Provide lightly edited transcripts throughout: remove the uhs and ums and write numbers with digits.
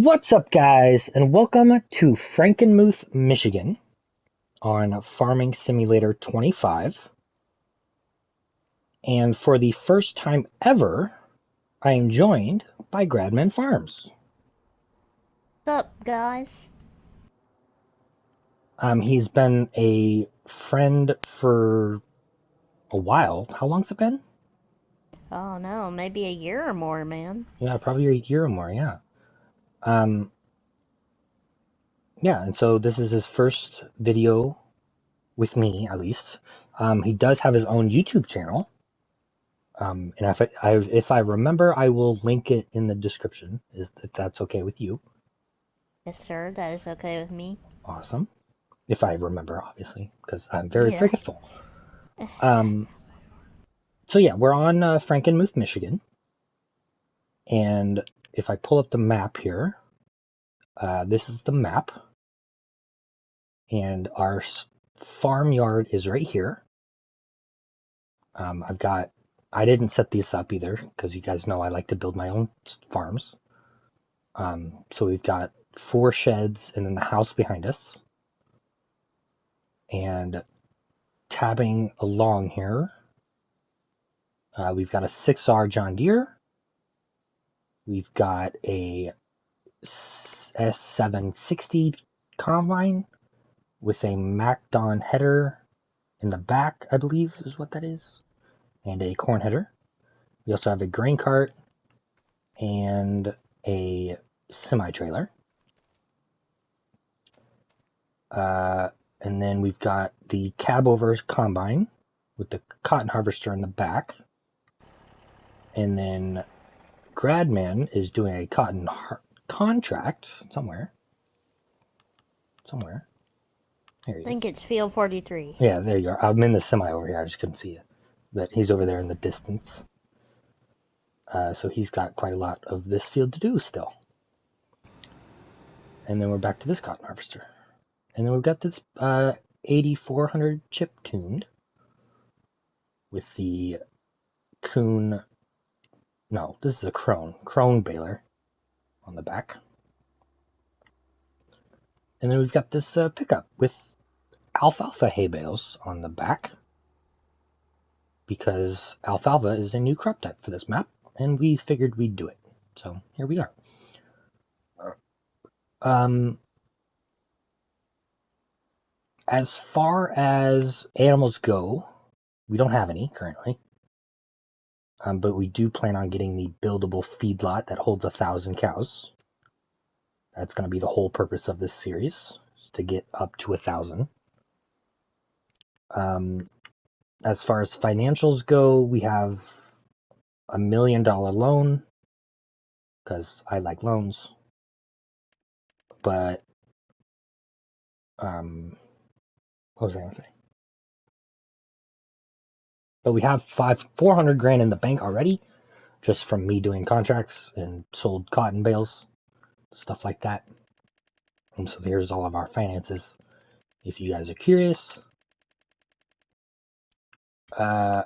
What's up, guys, and welcome to Frankenmuth, Michigan on Farming Simulator 25. And for the first time ever, I am joined by Gradman Farms. What's up, guys? He's been a friend for a while. How long's it been? Oh no, maybe a year or more, man. Yeah, probably a year or more, yeah. Um, yeah, and so this is his first video with me, at least. He does have his own YouTube channel. And if I remember, I will link it in the description, if that's okay with you. Yes, sir, that is okay with me. Awesome. If I remember, obviously, because I'm very Yeah. forgetful. Um, so yeah, we're on Frankenmuth, Michigan, and if I pull up the map here, this is the map, and our farmyard is right here. I didn't set these up either, because you guys know I like to build my own farms. So we've got 4 sheds and then the house behind us. And tabbing along here, we've got a 6R John Deere. We've got a S760 combine with a MacDon header in the back, I believe is what that is, and a corn header. We also have a grain cart and a semi-trailer. And then we've got the cab over combine with the cotton harvester in the back. And then Gradman is doing a cotton contract somewhere. There I he is. think it's Field 43. Yeah, there you are. I'm in the semi over here. I just couldn't see it. But he's over there in the distance. So he's got quite a lot of this field to do still. And then we're back to this cotton harvester. And then we've got this 8400 chip tuned with the Kuhn. No, this is a Krone baler on the back. And then we've got this pickup with alfalfa hay bales on the back, because alfalfa is a new crop type for this map, and we figured we'd do it. So here we are. Um, as far as animals go, we don't have any currently, but we do plan on getting the buildable feedlot that holds 1,000 cows. That's going to be the whole purpose of this series, is to get up to 1,000. As far as financials go, we have a $1 million loan, because I like loans. But what was I going to say? But we have 400 grand in the bank already, just from me doing contracts and sold cotton bales, stuff like that. And so here's all of our finances, if you guys are curious. And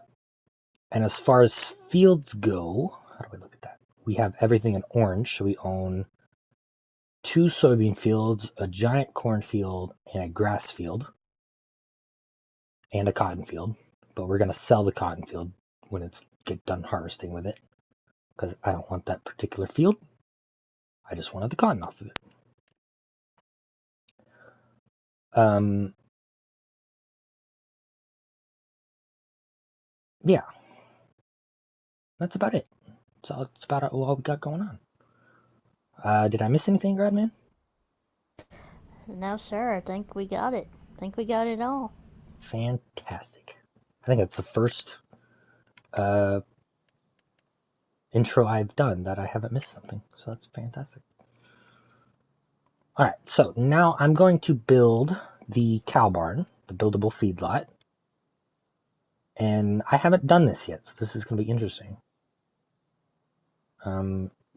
as far as fields go, how do I look at that? We have everything in orange, so we own 2 soybean fields, a giant cornfield, and a grass field, and a cotton field. But we're going to sell the cotton field when it's get done harvesting with it, because I don't want that particular field. I just wanted the cotton off of it. Yeah, that's about it. So that's about all we got going on. Did I miss anything, Gradman? No, sir, I think we got it. I think we got it all. Fantastic. I think that's the first uh, intro I've done that I haven't missed something. So that's fantastic. All right, so now I'm going to build the cow barn, the buildable feedlot. And I haven't done this yet, so this is going to be interesting.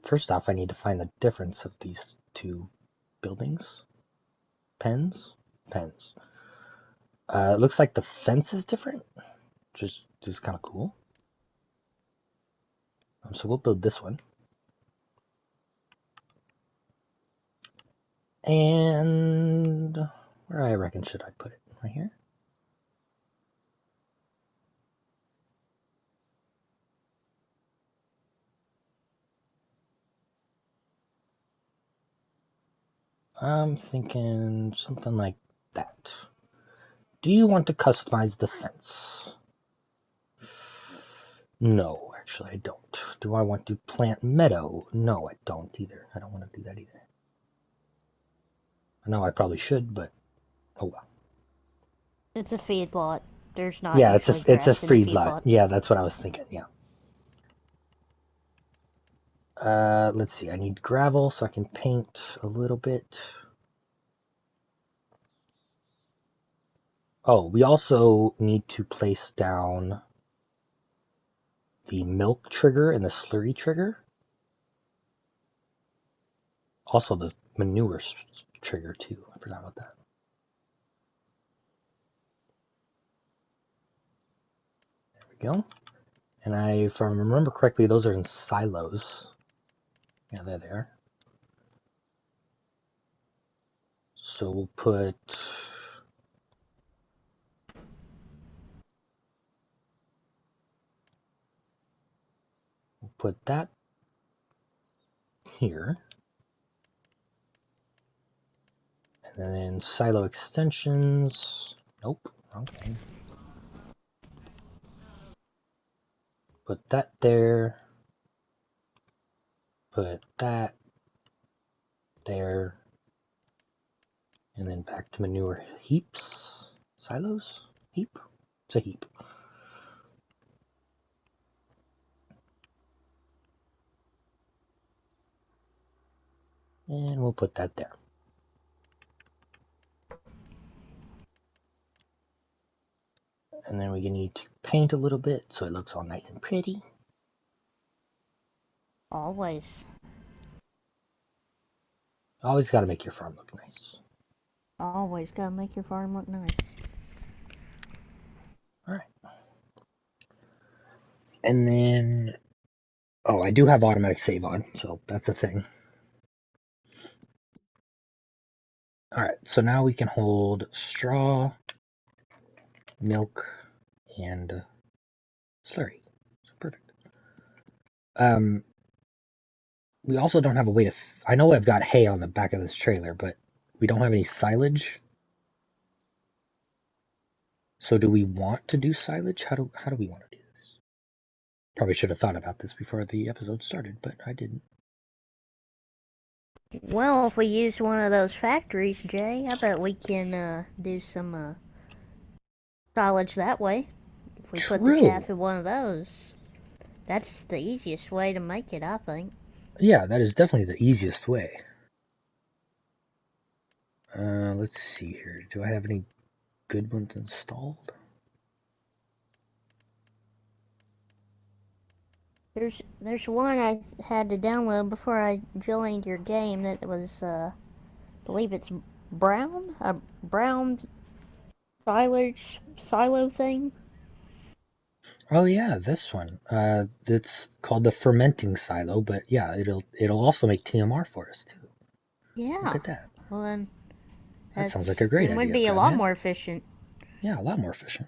First off, I need to find the difference of these 2 buildings. Pens. It looks like the fence is different, which is kind of cool. So we'll build this one. And where I reckon should I put it? Right here? I'm thinking something like that. Do you want to customize the fence? No, actually I don't. Do I want to plant meadow? No, I don't either. I don't want to do that either. I know I probably should, but oh well. It's a feedlot. There's not Yeah, usually it's a grass in a freed lot. feedlot. Yeah, that's what I was thinking. Yeah. Let's see. I need gravel so I can paint a little bit. Oh, we also need to place down the milk trigger and the slurry trigger. Also the manure trigger too. I forgot about that. There we go. And if I remember correctly, those are in silos. Yeah, they're there. So we'll put that here. And then silo extensions. Nope, wrong thing. Put that there. Put that there. And then back to manure heaps. Silos? Heap? It's a heap. And we'll put that there. And then we need to paint a little bit so it looks all nice and pretty. Always. Always got to make your farm look nice. Always gotta make your farm look nice. Alright. And then, oh, I do have automatic save on, so that's a thing. Alright, so now we can hold straw, milk, and slurry. So perfect. We also don't have a way to. I know I've got hay on the back of this trailer, but we don't have any silage. So do we want to do silage? How do we want to do this? Probably should have thought about this before the episode started, but I didn't. Well, if we use one of those factories, Jay, I bet we can do some silage that way. If we put the True. chaff in one of those, that's the easiest way to make it, I think. Yeah, that is definitely the easiest way. Let's see here. Do I have any good ones installed? There's one I had to download before I joined your game that was I believe it's brown, a brown silage silo thing. Oh yeah, this one. It's called the fermenting silo, but yeah, it'll also make TMR for us too. Look Yeah. at that. Well then, That sounds like a great then would idea, be a lot Gradman. more efficient. Yeah, a lot more efficient.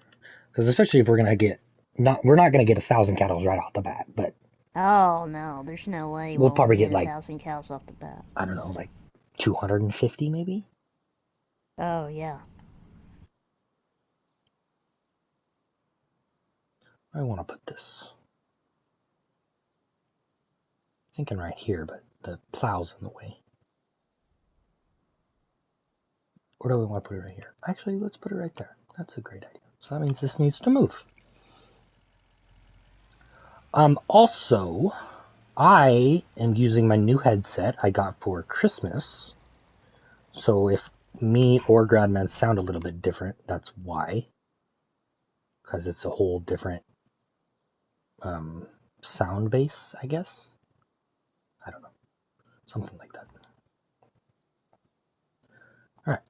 Because especially if we're gonna get we're not gonna get 1,000 cattle right off the bat, but Oh no, there's no way we'll we'll probably get get a like, thousand cows off the bat. I don't know, like 250 maybe. Oh yeah. I want to put this. Thinking right here, but the plow's in the way. Or do we want to put it right here? Actually, let's put it right there. That's a great idea. So that means this needs to move. Also, I am using my new headset I got for Christmas. So if me or Gradman sound a little bit different, that's why. Because it's a whole different sound base, I guess. I don't know. Something like that. Alright.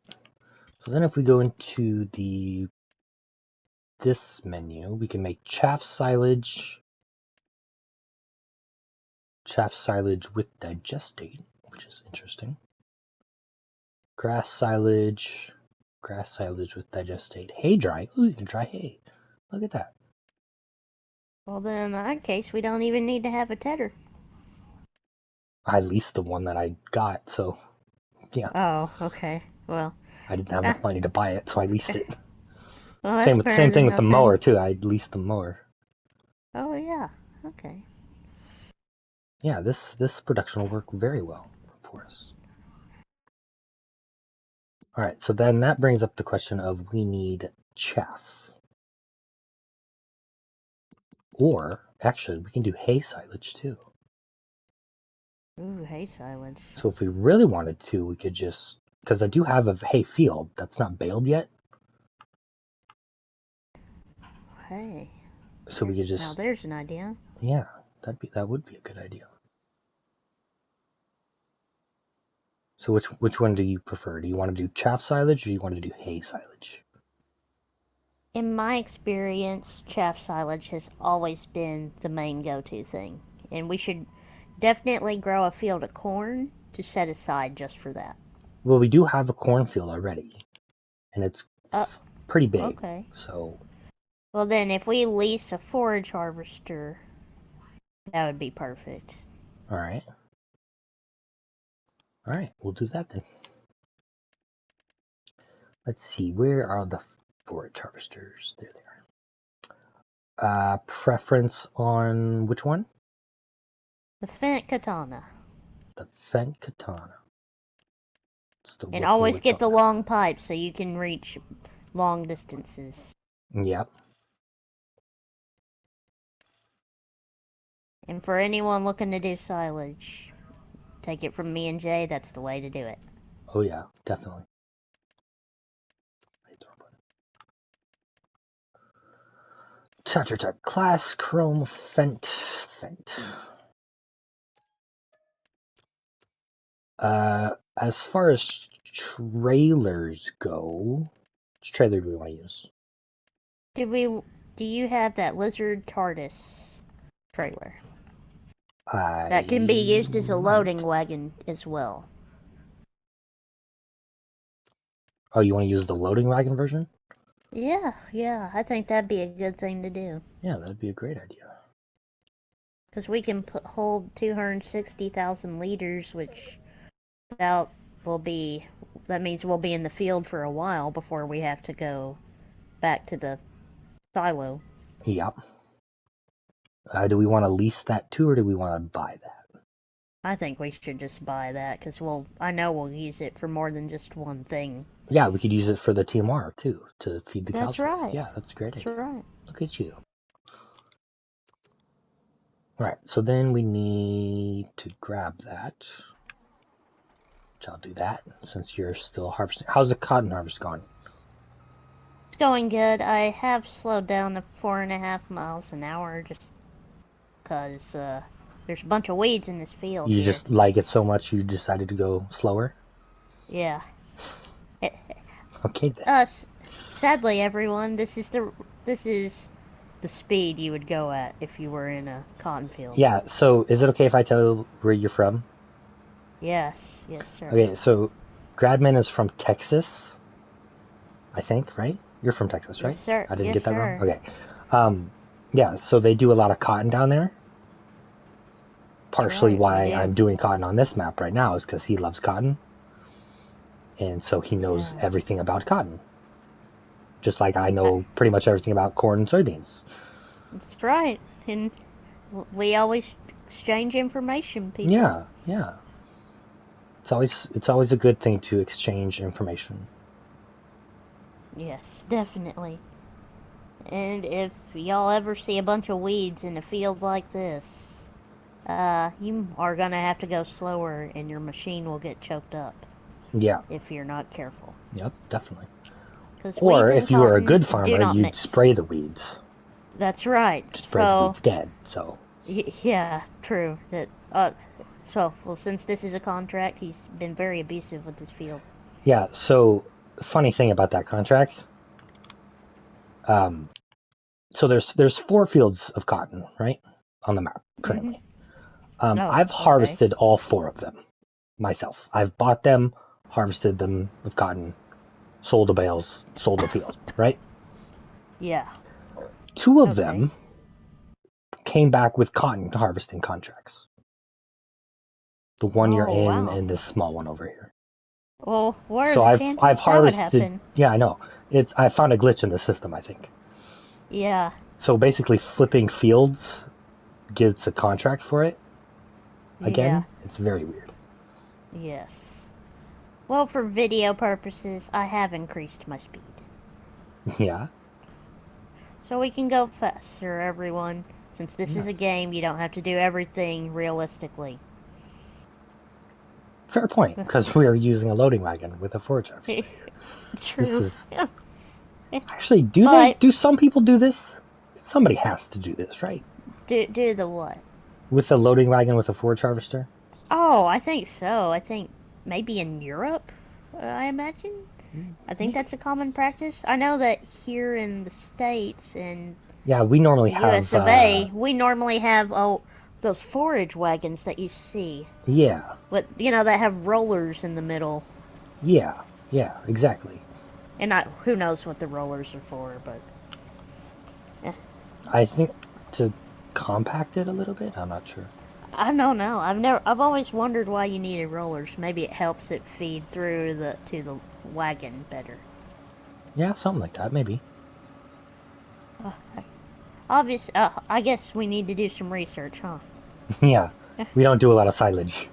So then if we go into this menu, we can make chaff silage with digestate, which is interesting. Grass silage with digestate. Hay dry. Ooh, you can dry hay. Look at that. Well, then in that case, we don't even need to have a tedder. I leased the one that I got, so yeah. Oh, okay. Well, I didn't have uh, enough money to buy it, so I leased it. well, that's better Same thing than with the nothing. mower too. I leased the mower. Oh yeah. Okay. Yeah, this production will work very well for us. All right, so then that brings up the question of we need chaff. Or, actually, we can do hay silage too. Ooh, hay silage. So if we really wanted to, we could just, because I do have a hay field that's not baled yet. Hey. So we could Now just, there's an idea. yeah, that would be a good idea. So which one do you prefer? Do you want to do chaff silage or do you want to do hay silage? In my experience, chaff silage has always been the main go-to thing, and we should definitely grow a field of corn to set aside just for that. Well, we do have a cornfield already, and it's Uh, pretty big. okay. So, Well then, if we lease a forage harvester, that would be perfect. all right. All right, we'll do that then. Let's see, where are the forage harvesters? There they are. Preference on which one? The Fent Katana. The Fent Katana. It's the And whip always with the get the long pipe so you can reach long distances. Yep. And for anyone looking to do silage, take it from me and Jay, that's the way to do it. Oh yeah, definitely. Cha. Class Chrome Fent. As far as trailers go, which trailer do we want to use? Do you have that lizard TARDIS trailer? That can be I used as a loading might. wagon as well. Oh, you want to use the loading wagon version? Yeah, I think that'd be a good thing to do. Yeah, that'd be a great idea. Because we can hold 260,000 liters, which that will be, that means we'll be in the field for a while before we have to go back to the silo. Yep. Do we want to lease that too, or do we want to buy that? I think we should just buy that because I know we'll use it for more than just one thing. Yeah, we could use it for the TMR too, to feed the That's cows with. right. Yeah, that's a great That's idea. right. Look at you. Alright, so then we need to grab that. Which I'll do that since you're still harvesting. How's the cotton harvest gone? It's going good. I have slowed down to 4.5 miles an hour just because there's a bunch of weeds in this field You here. just like it so much you decided to go slower? Yeah. Okay then. Sadly, everyone, this is the speed you would go at if you were in a cotton field. Yeah, so is it okay if I tell where you're from? Yes, sir. Okay, so Gradman is from Texas, I think, right? You're from Texas, right? Yes, sir. I didn't Yes, get that wrong? sir. Okay. Yeah, so they do a lot of cotton down there. That's Partially right. We why do. I'm doing cotton on this map right now is because he loves cotton. And so he knows Yeah. everything about cotton. Just like I I, know pretty much everything about corn and soybeans. that's right. And we always exchange information, people. Yeah. It's always a good thing to exchange information. Yes, definitely. And if y'all ever see a bunch of weeds in a field like this, you are gonna have to go slower and your machine will get choked up Yeah. if you're not careful. Yep, definitely. Because Or weeds and if you were a cotton good do farmer, not you'd mix. spray the weeds. That's right. Spray the So, weeds dead. So yeah, true. Well, since this is a contract, he's been very abusive with this field. yeah. So funny thing about that contract. Um, so there's 4 fields of cotton right on the map Mm-hmm. currently. Oh, I've okay. harvested all 4 of them myself. I've bought them harvested them with cotton, sold the bales, sold the field, right? Yeah. 2 of Okay. them came back with cotton harvesting contracts. The one you're Oh, in wow. and this small one over here. Well, what are So the I've chances that would harvested. happen? Yeah, I know. I found a glitch in the system, I think. Yeah. So basically, flipping fields gives a contract for it. Yeah. Again, it's very weird. Yes. Well, for video purposes, I have increased my speed. Yeah. So we can go faster, everyone. Since this is Yes. a game, you don't have to do everything realistically. Fair point, because we are using a loading wagon with a forage harvester here. This True. is actually. But Do some people do this? Somebody has to do this, right? do the what? With a loading wagon with a forage harvester. Oh, I think so. I think maybe in Europe, I imagine. I think Maybe. that's a common practice. I know that here in the States and Yeah, we normally the US have. of A, we normally have those forage wagons that you see. Yeah, But that have rollers in the middle. yeah, exactly. And not who knows what the rollers are for, but eh. I think to compact it a little bit. I'm not sure. I don't know. I've always wondered why you needed rollers. Maybe it helps it feed through to the wagon better. Yeah, something like that, maybe. Uh, I guess we need to do some research, huh? Yeah, we don't do a lot of silage.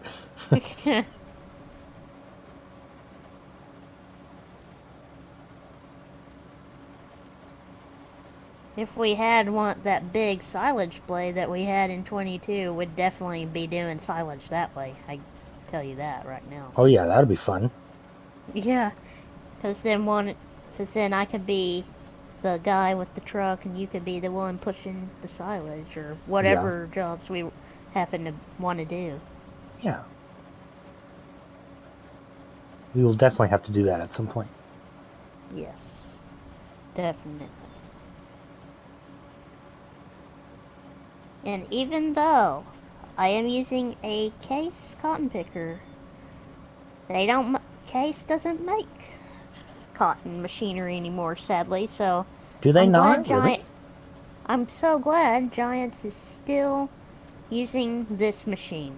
If we had that big silage blade that we had in 22, we'd definitely be doing silage that way. I tell you that right now. Oh yeah, that'd be fun. Yeah, because then I could be the guy with the truck, and you could be the one pushing the silage or Yeah, whatever jobs we happen to want to do. yeah. We will definitely have to do that at some point. Yes, definitely. And even though I am using a Case cotton picker, they don't. Case doesn't make cotton machinery anymore, sadly. So Do they I'm glad not Giant. really? I'm so glad Giants is still using this machine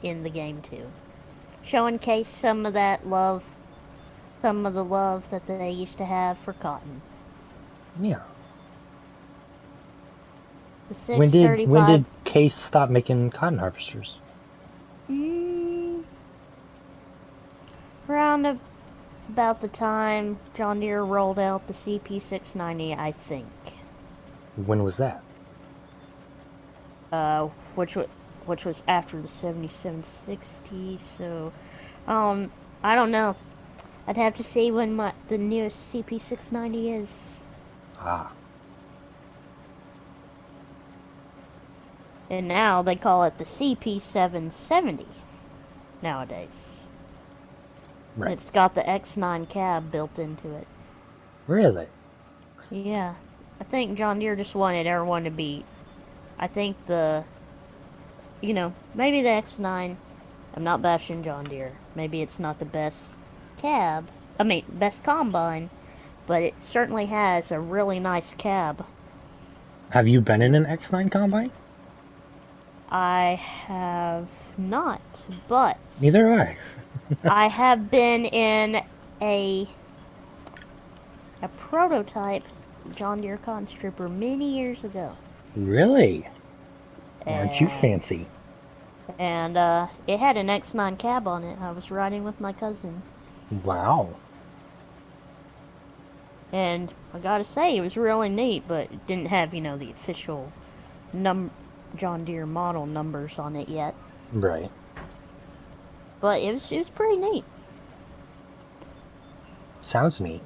in the game too, showing Case some of that love, some of the love that they used to have for cotton. Yeah. The When 635. did Case stop making cotton harvesters? Mm, around about the time John Deere rolled out the CP690, I think. When was that? Uh, which was after the 7760. So, I don't know. I'd have to see when the newest CP690 is. Ah, And now they call it the CP770 nowadays. And right. it's got the X9 cab built into it. Really? Yeah. I think John Deere just wanted everyone to be. I think maybe the X9. I'm not bashing John Deere. Maybe it's not the best cab. I mean, best combine, but it certainly has a really nice cab. Have you been in an X9 combine? I have not, but Neither have I. I have been in a prototype John Deere Cotton Stripper many years ago, Really? Aren't you and fancy? it had an X9 cab on it. I was riding with my cousin, Wow. and I gotta say it was really neat, but it didn't have the official num John Deere model numbers on it yet. Right. But it was pretty neat. Sounds neat.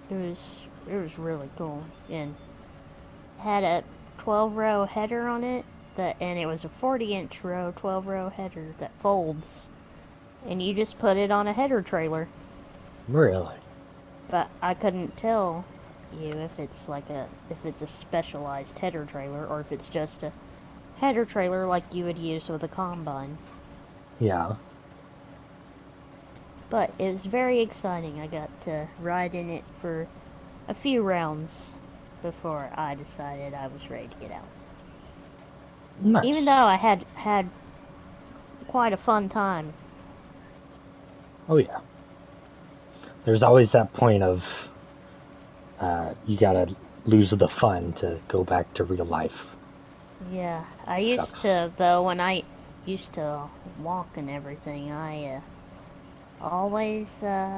It was really cool, and had a 12-row header on it and it was a 40-inch row 12-row header that folds, and you just put it on a header trailer. Really? But I couldn't tell you if it's a specialized header trailer or if it's just a header trailer like you would use with a combine. Yeah. But it was very exciting. I got to ride in it for a few rounds before I decided I was ready to get out. Even though Nice. I had quite a fun time. Oh yeah. There's always that point of you gotta lose the fun to go back to real life. Yeah, I used Sucks. to though when I used to walk and everything. I always I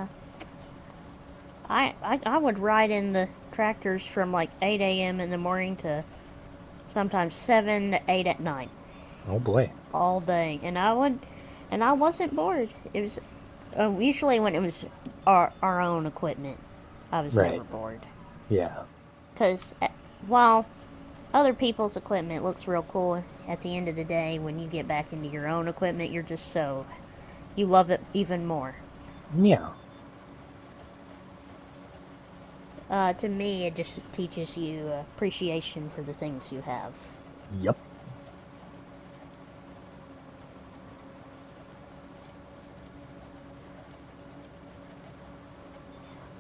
would ride in the tractors from like 8 a.m. in the morning to sometimes 7 to 8 at night, Oh boy. all day, and I wasn't bored. It was usually when it was our own equipment, I was Right. never bored. Yeah. Cause while other people's equipment looks real cool, at the end of the day, when you get back into your own equipment, you're just so you love it even more. Yeah. To me, it just teaches you appreciation for the things you have. Yep.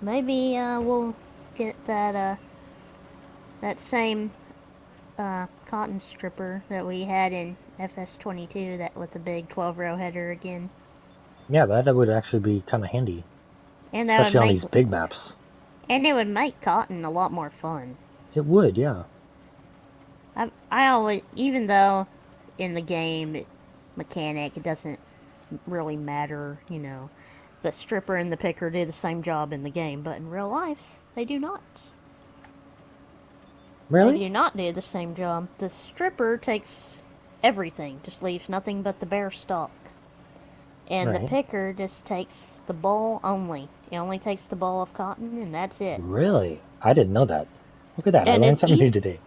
Maybe we'll get that same cotton stripper that we had in FS22, that with the big 12-row header again, Yeah, that would actually be kind of handy, and that would especially on make these big maps. and it would make cotton a lot more fun. It would, yeah. I always, even though in the game mechanic it doesn't really matter, the stripper and the picker do the same job in the game, but in real life they do not. They Really? do not do the same job. The stripper takes everything, just leaves nothing but the bare stalk. And the Right. picker just takes the boll only. It only takes the boll of cotton, and that's it. Really? I didn't know that. Look at that. I And learned something new today.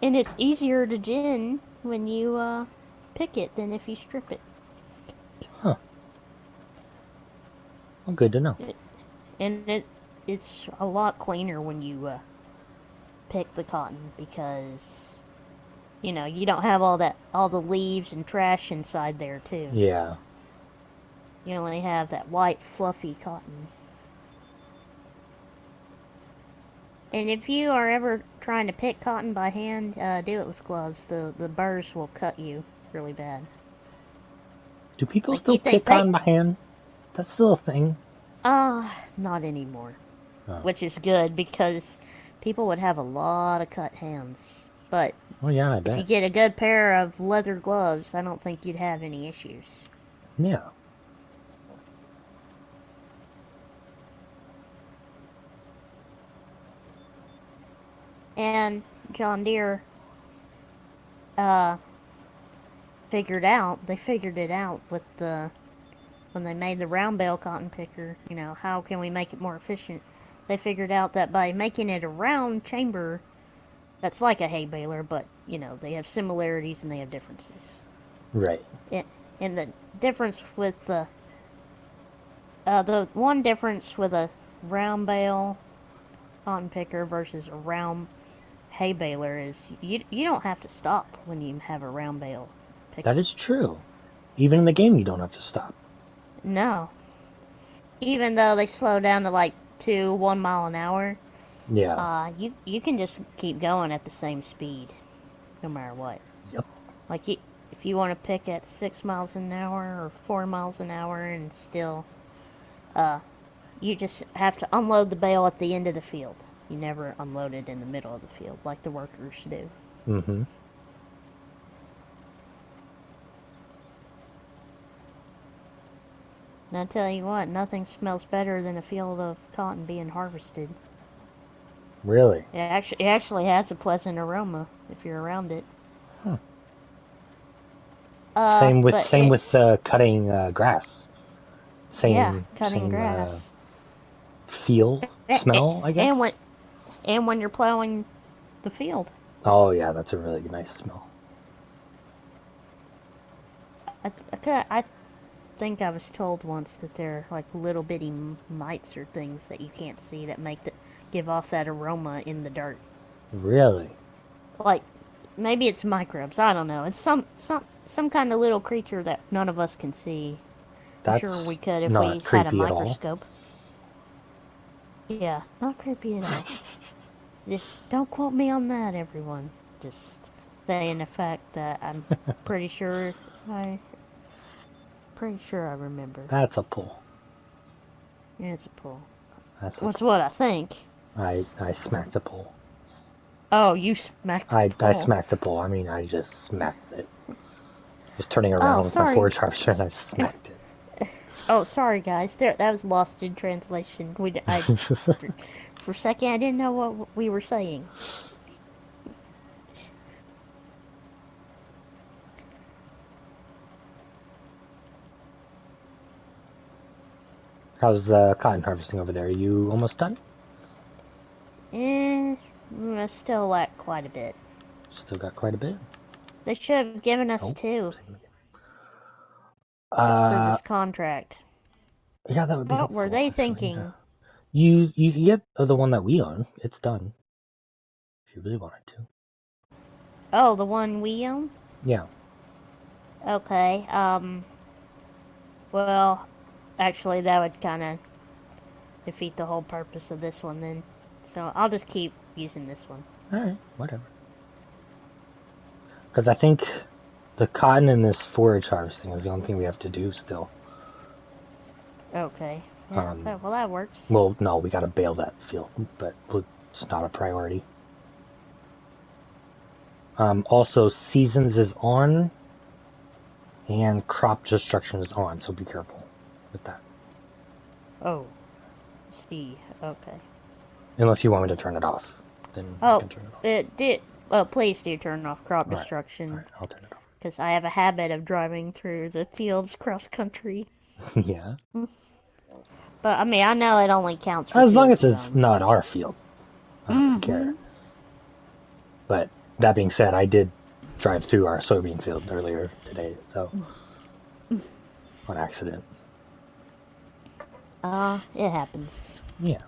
it's easier to gin when you pick it than if you strip it. Huh. Well, good to know. And it's a lot cleaner when you pick the cotton, because you don't have all the leaves and trash inside there too. Yeah. You only have that white fluffy cotton. And if you are ever trying to pick cotton by hand, do it with gloves. The burrs will cut you really bad. Do people Like still you think pick they cotton by hand? That's still a thing. not anymore. Oh. Which is good, because people would have a lot of cut hands. But Oh yeah, I if you bet. get a good pair of leather gloves, I don't think you'd have any issues. Yeah. And John Deere uh, they figured it out with when they made the round bale cotton picker. How can we make it more efficient? They figured out that by making it a round chamber that's like a hay baler, but they have similarities and they have differences. Right. It, and the difference with the one difference with a round bale cotton picker versus a round hay baler is you don't have to stop when you have a round bale That picker. is true. Even in the game, you don't have to stop. No, even though they slow down to like 1 mile an hour, Yeah. you can just keep going at the same speed, no matter what. Yep. Like if you want to pick at 6 miles an hour or 4 miles an hour, and still, uh, you just have to unload the bale at the end of the field. You never unload it in the middle of the field like the workers do. Mm-hmm. And I tell you what, nothing smells better than a field of cotton being harvested. Really? It actually has a pleasant aroma if you're around it. Huh. Same with But same with cutting grass. yeah, Same cutting grass. feel smell, I And guess. when you're plowing the field. Oh yeah, that's a really nice smell. I think I was told once that they're like little bitty mites or things that you can't see that give off that aroma in the dirt. Really? Like maybe it's microbes. I don't know. It's some kind of little creature that none of us can see. I'm That's sure we could if we not had a creepy at all. microscope. Yeah, not creepy at all. Don't quote me on that, everyone. Just saying the fact that I'm pretty sure I remember. That's a pull. It's a pull. That's a What's pull. what I think. I smacked the pull. Oh, you smacked the I pole. smacked the pull. I mean, I just smacked it. Just turning Oh, around with my sorry. forge harvester and I smacked Oh, sorry, guys. That was lost in translation. it. For a second, I didn't know what we were saying. How's cotton harvesting over there? Are you almost done? I still lack quite a bit. Still got quite a bit. They should have given us Oh, two for uh, this contract. yeah, that would be What were helpful they actually. Yeah. thinking? You can get the one that we own. It's done. If you really wanted to. Oh, the one we own? Yeah. Okay, well, actually, that would kind of defeat the whole purpose of this one then. So I'll just keep using this one. All right. Whatever. Because I think the cotton in this forage harvesting is the only thing we have to do still. Okay. Yeah, well, that works. Well, no, we got to bale that field, but it's not a priority. Also, seasons is on, and crop destruction is on, so be careful with that. Oh, see. Okay. Unless you want me to turn it off, then I Oh, can turn it off. it did. Well, please do turn off crop All destruction, right, I'll turn it because I have a habit of driving through the fields cross country. off. Yeah. But I mean, I know it only counts for As long fields as you it's own. not our field, I don't really care. But that being said, I did drive through our soybean field earlier today, so on accident. It happens. Yeah.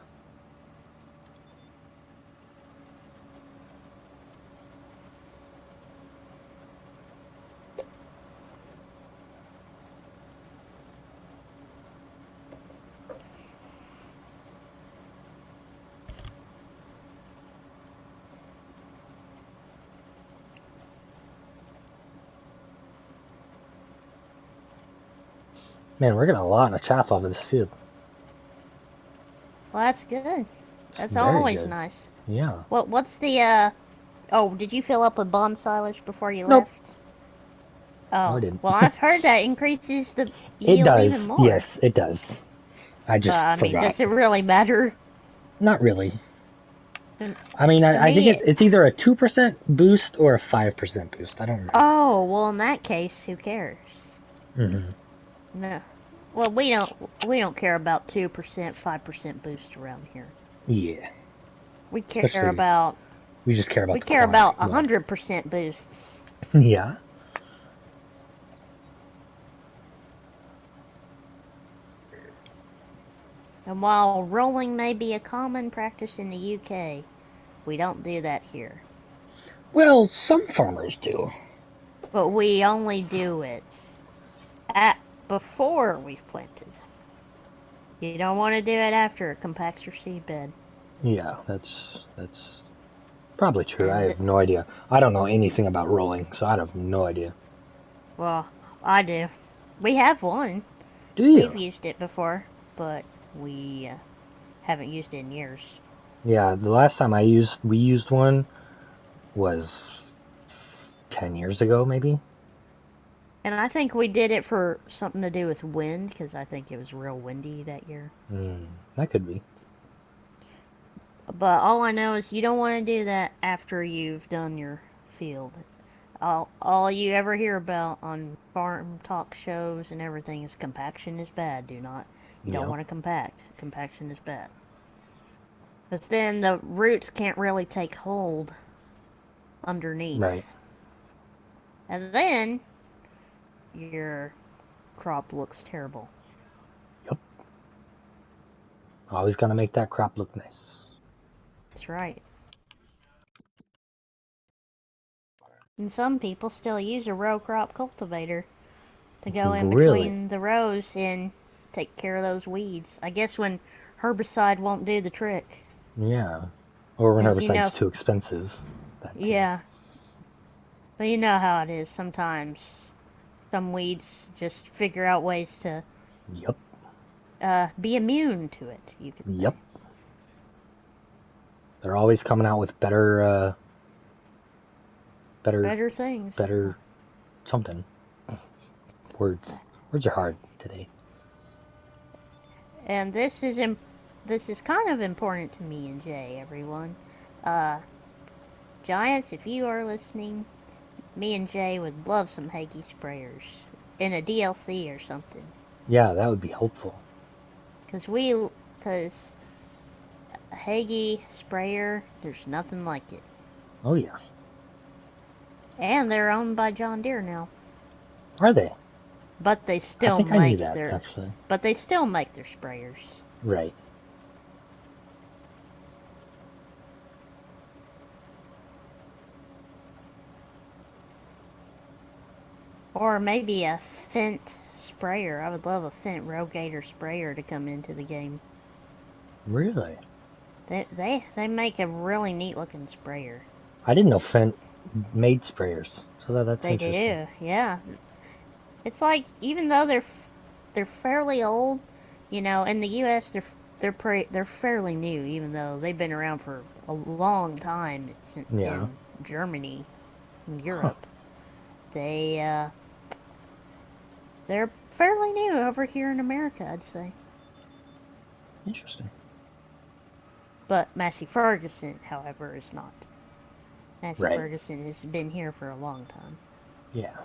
Man, we're getting a lot of chaff off of this field. Well, that's good. It's That's very always good. nice. Yeah. What's the Oh, did you fill up with bond silage before you Nope. left? No, I Oh, didn't. well, I've heard that increases the It yield does. even more. Yes, it does. I But just I mean, forgot. does it really matter? Not really. To, I mean, to I think me, it's either a 2% boost or a 5% boost. I don't remember. oh, well, in that case, who cares? Mm-hmm. No. Well, we don't care about 2%, 5% boost around here. Yeah. We care Especially, about we just care about we the care quantity about more. 100% boosts. Yeah. And while rolling may be a common practice in the UK, we don't do that here. Well, some farmers do. But we only do it at before we've planted. You don't want to do it after it compacts your seed bed. Yeah, that's probably true. I And have no idea. I don't know anything about rolling, so I have no idea. well, I do. We have one. Do you? We've used it before, but we haven't used it in years. Yeah, the last time we used one was 10 years ago, maybe. And I think we did it for something to do with wind, because I think it was real windy that year. That could be. But all I know is you don't want to do that after you've done your field. All you ever hear about on farm talk shows and everything is compaction is bad. You don't Yep. want to compact. Compaction is bad. Because then the roots can't really take hold Right. underneath. And then your crop looks terrible. Yep. Always gonna make that crop look nice. That's right. And some people still use a row crop cultivator to go in Really? between the rows and take care of those weeds. I guess when herbicide won't do the trick. Yeah. Or when Because, herbicide's too expensive. That too. yeah, but you know how it is sometimes. Some weeds just figure out ways to Yep. be immune to it, you could say. Yep. They're always coming out with better, Better things. better something. Words. Words are hard today. And this is kind of important to me and Jay, everyone. Uh, Giants, if you are listening, me and Jay would love some Hagee sprayers in a DLC or something. Yeah, that would be helpful. Cause a Hagee sprayer, there's nothing like it. Oh yeah. And they're owned by John Deere now. Are they? But they I still think I knew make that their actually. but they still make their sprayers. Right. Or maybe a Fendt sprayer. I would love a Fendt Rogator sprayer to come into the game. Really? They make a really neat looking sprayer. I didn't know Fendt made sprayers. So that's They interesting. do, yeah. It's like even though they're fairly old, you know, in the U.S. they're fairly new, even though they've been around for a long time. It's Yeah. in Germany, in Huh. Europe. They they're fairly new over here in America, I'd say. Interesting. But Massey Ferguson, however, is not. Massey Right. Ferguson has been here for a long time. Yeah.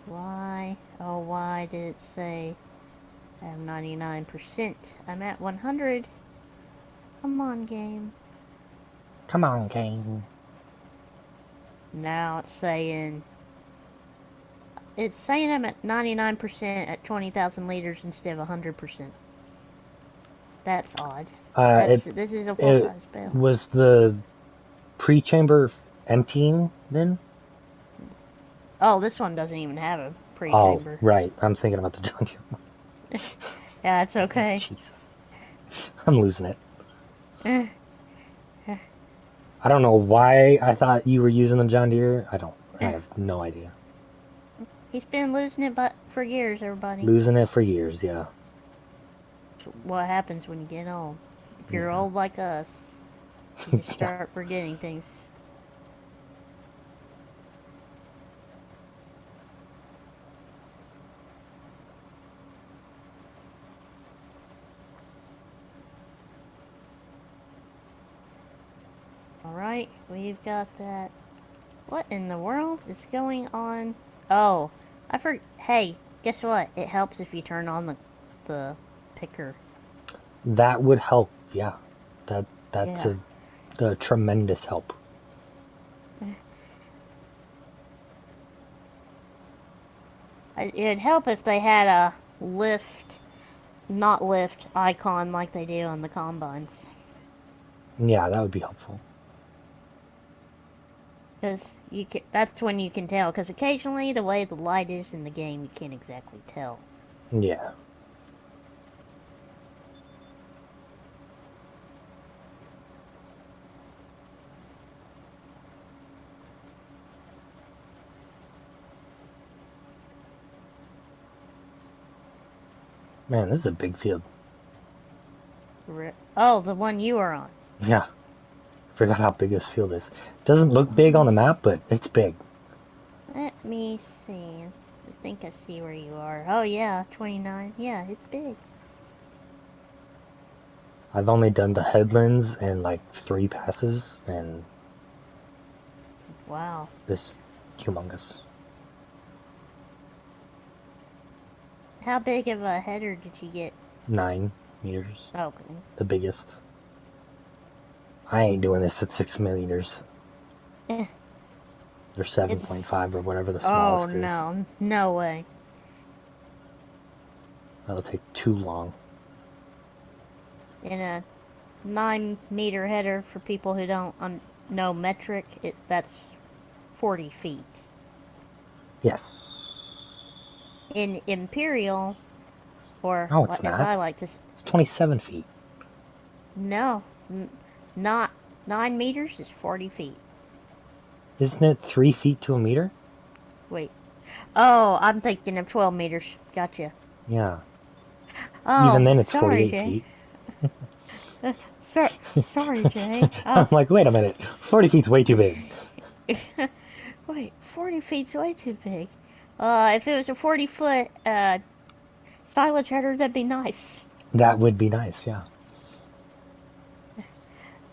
Why? Oh, why did it say I have 99%? I'm at 100. Come on, game. Come on, Kane. Now it's saying I'm at 99% at 20,000 liters instead of 100%. That's odd. It This is a full it size bale. was the pre-chamber emptying then? Oh, this one doesn't even have a Oh, pre-chamber. right. I'm thinking about the John Deere. Yeah, it's okay. Jesus. I'm losing it. I don't know why I thought you were using the John Deere. I have no idea. He's been losing it but for years, everybody. Losing it for years, yeah. What happens when you get old? If you're Yeah. old like us, you just Yeah. start forgetting things. Alright, we've got that. What in the world is going on? Oh, Hey, guess what? It helps if you turn on the picker. That would help, yeah. That's Yeah. a tremendous help. It'd help if they had a lift, not lift icon like they do on the combines. Yeah, that would be helpful. Because that's when you can tell. Because occasionally the way the light is in the game, you can't exactly tell. Yeah. Man, this is a big field. Oh, the one you are on. Yeah. Forgot how big this field is. Doesn't look big on the map, but it's big. Let me see. I think I see where you are. Oh yeah, 29. Yeah, it's big. I've only done the headlands and like 3 passes, and Wow. this humongous. How big of a header did you get? 9 meters. Okay. The biggest. I ain't doing this at 6 millimeters. Eh, Or it's. 7.5 or whatever the Oh smallest is. no, no way. That'll take too long. In a 9-meter header for people who don't No, metric, that's 40 feet. Yes. In imperial, or No, it's as not. I like to, It's 27 feet. no, not 9 meters is 40 feet. Isn't it 3 feet to a meter? Wait. Oh, I'm thinking of 12 meters. Gotcha. Yeah. Even Oh, then, it's sorry, 48 Jay. feet. Sorry, Jay. I'm like, wait a minute. 40 feet's way too big. Wait, 40 feet's way too big. If it was a 40-foot silage header, that'd be nice. That would be nice, yeah.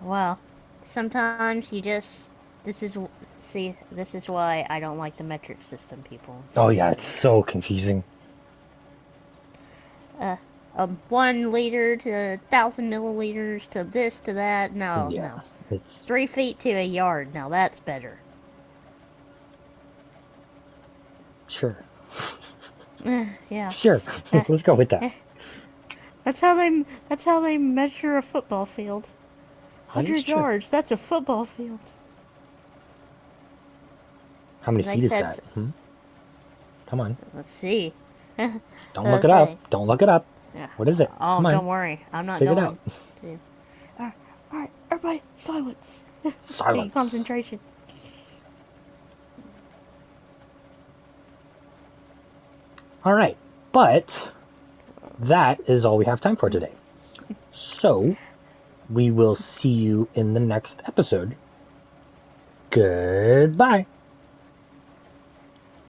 Well, sometimes you just. This is. See, this is why I don't like the metric system, people. It's Oh, yeah, it's confusing. so confusing. 1 liter to 1,000 milliliters to this to that. No, Yeah, no. it's 3 feet to a yard. Now that's better. sure. Yeah. Sure. Eh, Let's go with that. eh. That's how they measure a football field. That is 100 true. yards. That's a football field. How many They feet is said. that? Come on. Let's see. Don't look it up. Okay. Don't look it up. Yeah. What is it? Oh, Come on. don't worry. I'm not Figure it going out. to. Alright, everybody, silence. Gain Silence. concentration. All right. But that is all we have time for today. So we will see you in the next episode. Goodbye.